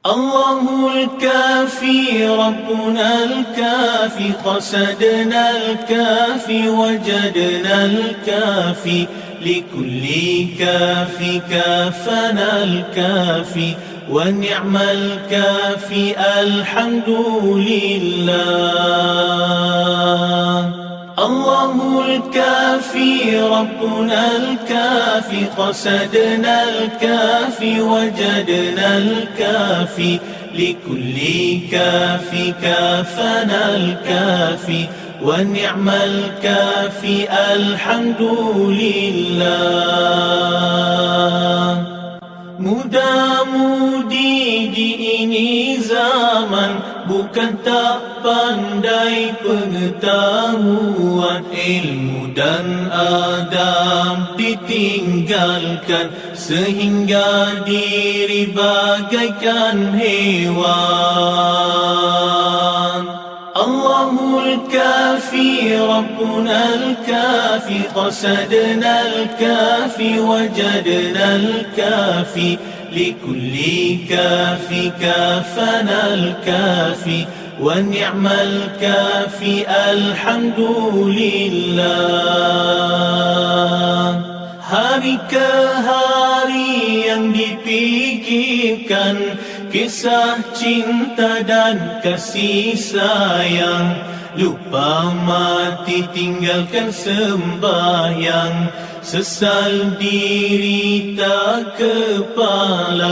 الله الكافي ربنا الكافي قصدنا الكافي وجدنا الكافي لكل كافي كافنا الكافي ونعم الكافي الحمد لله. الله الكافي ربنا الكافي قصدنا الكافي وجدنا الكافي لكل كافي كافنا الكافي ونعم الكافي الحمد لله. Muda-mudi di ini zaman bukan tak pandai pengetahuan, ilmu dan adab ditinggalkan sehingga diri bagaikan hewan. Allahul Kafi Rabbuna al-Kafi qasadna al-Kafi wajadna al-Kafi likulli kafi kafana al-Kafi wa ni'mal kafi alhamdulillah. Hari ke hari yang dipikirkan kisah cinta dan kasih sayang, lupa mati tinggalkan sembahyang, sesal diri tak kepalang.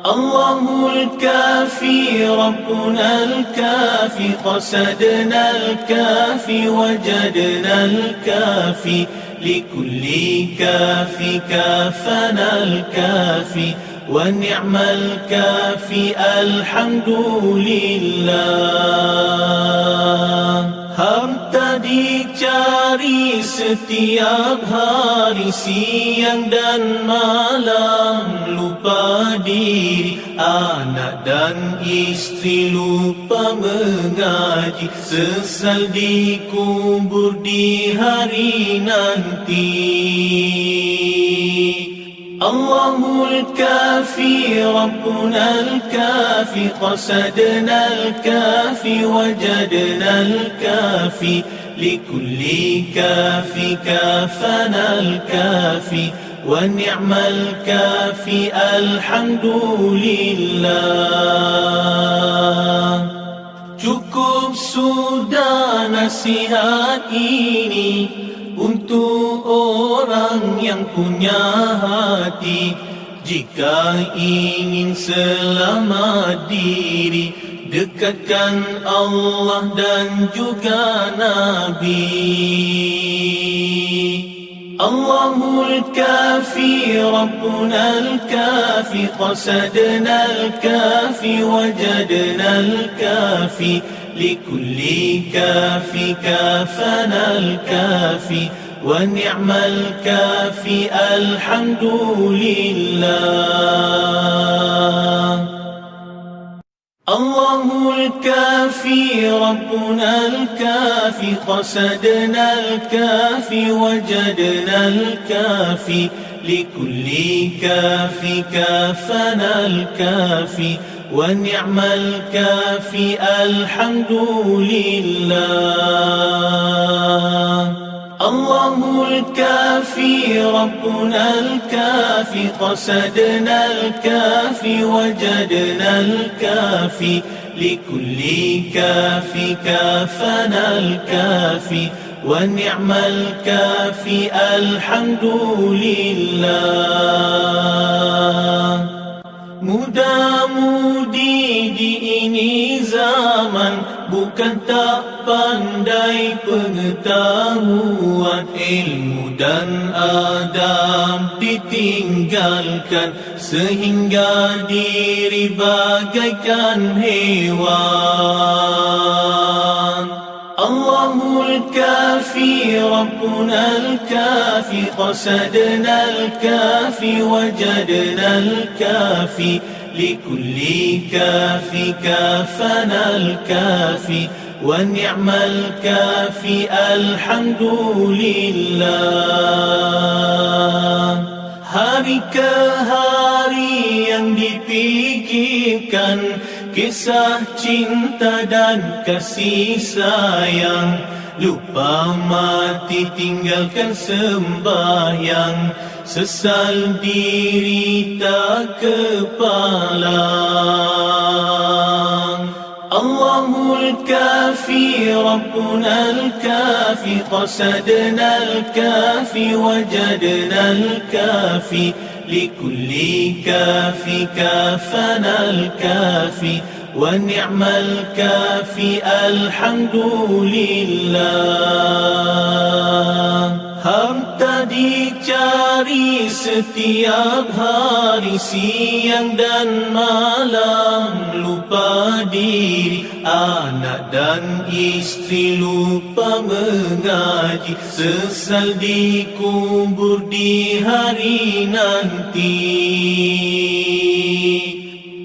Allahul Kafi Rabbuna al-Kafi qasadna al-Kafi wajadna al-Kafi likulli kafi kafana al-Kafi wa ni'mal kafi alhamdulillah. Harta dicari setiap hari, siang dan malam, lupa diri, anak dan istri lupa mengaji, sesal dikubur di hari nanti. Allahul Kafi Rabbuna al-Kafi qasadna al-Kafi wajadna al-Kafi likulli kafi kafana al-Kafi wa ni'mal kafi alhamdulillah. Cukup sudah nasihat ini untuk orang yang punya hati. Jika ingin selamat diri, dekatkan Allah dan juga Nabi. Allahul Kafi Rabbuna al-Kafi qasadna al-Kafi wajadna al-Kafi likulli kafi kafana al-Kafi wa ni'mal kafi alhamdulillah. Allahul Kafi Rabbuna al-Kafi qasadna al-Kafi wajadna al-Kafi likulli kafi kafana al-Kafi wa ni'mal kafi alhamdulillah. Allahul Kafi Rabbuna al-Kafi qasadna al-Kafi wajadna al-Kafi likulli kafi kafana al-Kafi wa ni'mal kafi alhamdulillah. Muda-mudi di ini zaman bukan tak pandai pengetahuan, ilmu dan adab ditinggalkan sehingga diri bagaikan hewan. Allahul Kafi Rabbuna al-Kafi qasadna al-Kafi wajadna al-Kafi likulli kafi kafana al-Kafi wa ni'mal kafi alhamdulillah. Hari ke hari dipikirkan, kisah cinta dan kasih sayang. Lupa mati tinggalkan sembahyang, sesal diri tak kepalang. Allahul Kafi, Rabbunal Kafi, qasadnal Kafi, wajadnal Kafi, likulli Kafi kafanal Kafi, wa ni'mal Kafi, alhamdulillah. Harta dicari setiap hari, siang dan malam, lupa diri, anak dan istri lupa mengaji, sesal dikubur di hari nanti.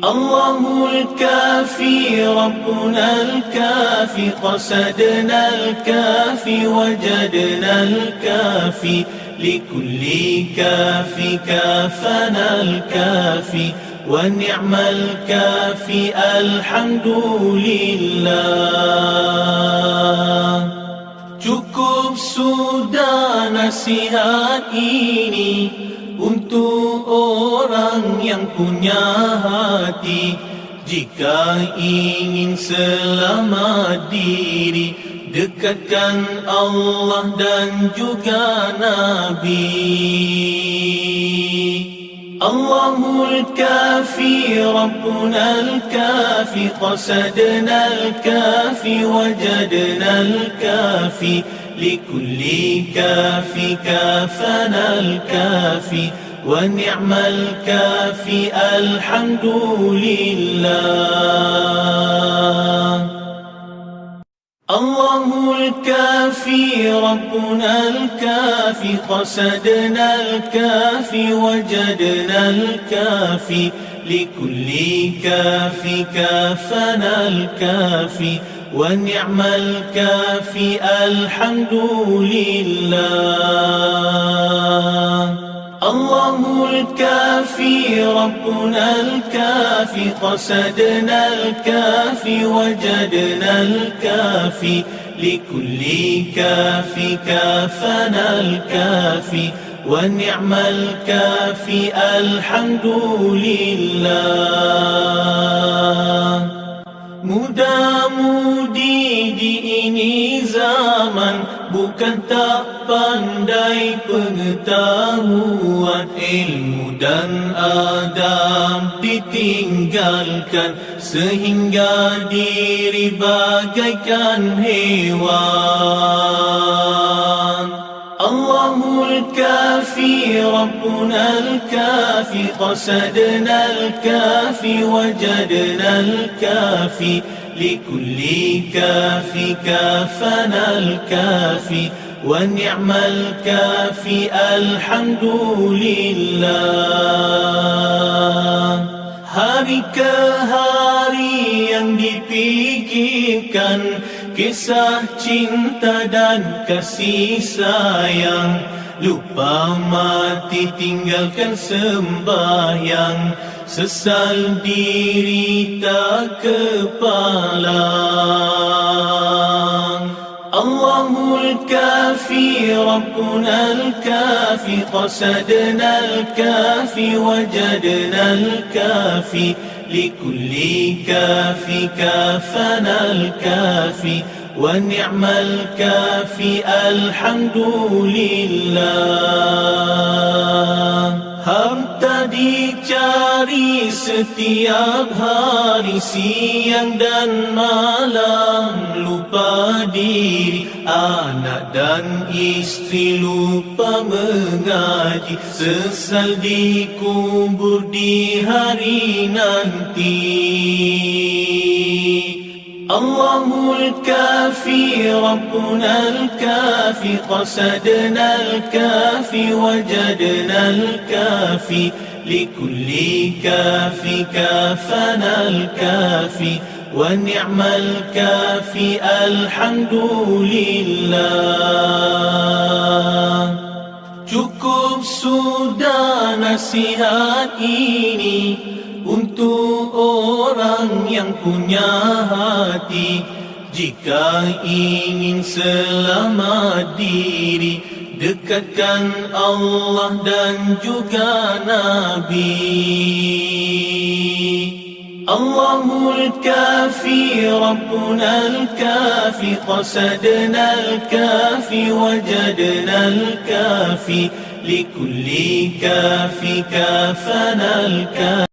Allahul Kafi, Rabbunal Kafi, qasadnal Kafi, wajadnal Kafi, likulli Kafi kafanal Kafi, wa ni'mal Kafi, alhamdulillah. Cukup sudah nasihat ini untuk orang yang punya hati. Jika ingin selamat diri, dekatkan Allah dan juga Nabi. Allahul Kafi, Rabbunal Kafi, qasadnal Kafi, wajadnal Kafi, likulli Kafi kafanal Kafi, wa ni'mal Kafi, alhamdulillah. Allahul Kafi, Rabbunal Kafi, qasadnal Kafi, wajadnal Kafi, likulli Kafi kafanal Kafi, wa ni'mal Kafi, alhamdulillah. Allahul Kafi, Rabbunal Kafi, qasadnal Kafi, wajadnal Kafi, likulli Kafi kafanal Kafi, wa ni'mal Kafi, alhamdulillah. Muda-mudi di ini zaman, bukan tak pandai pengetahuan, ilmu dan adab ditinggalkan, sehingga diri bagaikan hewan. Allahul Kafi, Rabbunal Kafi, qasadnal Kafi, wajadnal Kafi, likulli Kafi kafanal Kafi, wa ni'mal Kafi, alhamdulillah. Hari ke hari yang dipikirkan, kisah cinta dan kasih sayang. Lupa mati tinggalkan sembahyang, sesal diri tak kepalang. Allahul Kafi, Rabbunal Kafi, qasadnal Kafi, wajadnal Kafi, likulli Kafi kafanal Kafi, wa ni'mal Kafi, alhamdulillah. Harta dicari setiap hari, siang dan malam, lupa diri, anak dan istri lupa mengaji, sesal dikubur di hari nanti. Allahul Kafi, Rabbunal Kafi, qasadnal Kafi, wajadnal Kafi, likulli Kafi kafanal Kafi, wa ni'mal Kafi, alhamdulillah. Cukup sudah nasihat ini untuk orang yang punya hati. Jika ingin selamat diri, dekatkan Allah dan juga Nabi. Allahul Kafi, Rabbunal Kafi, qasadnal Kafi, wajadnal Kafi, likulli kafi kafanal Kafi.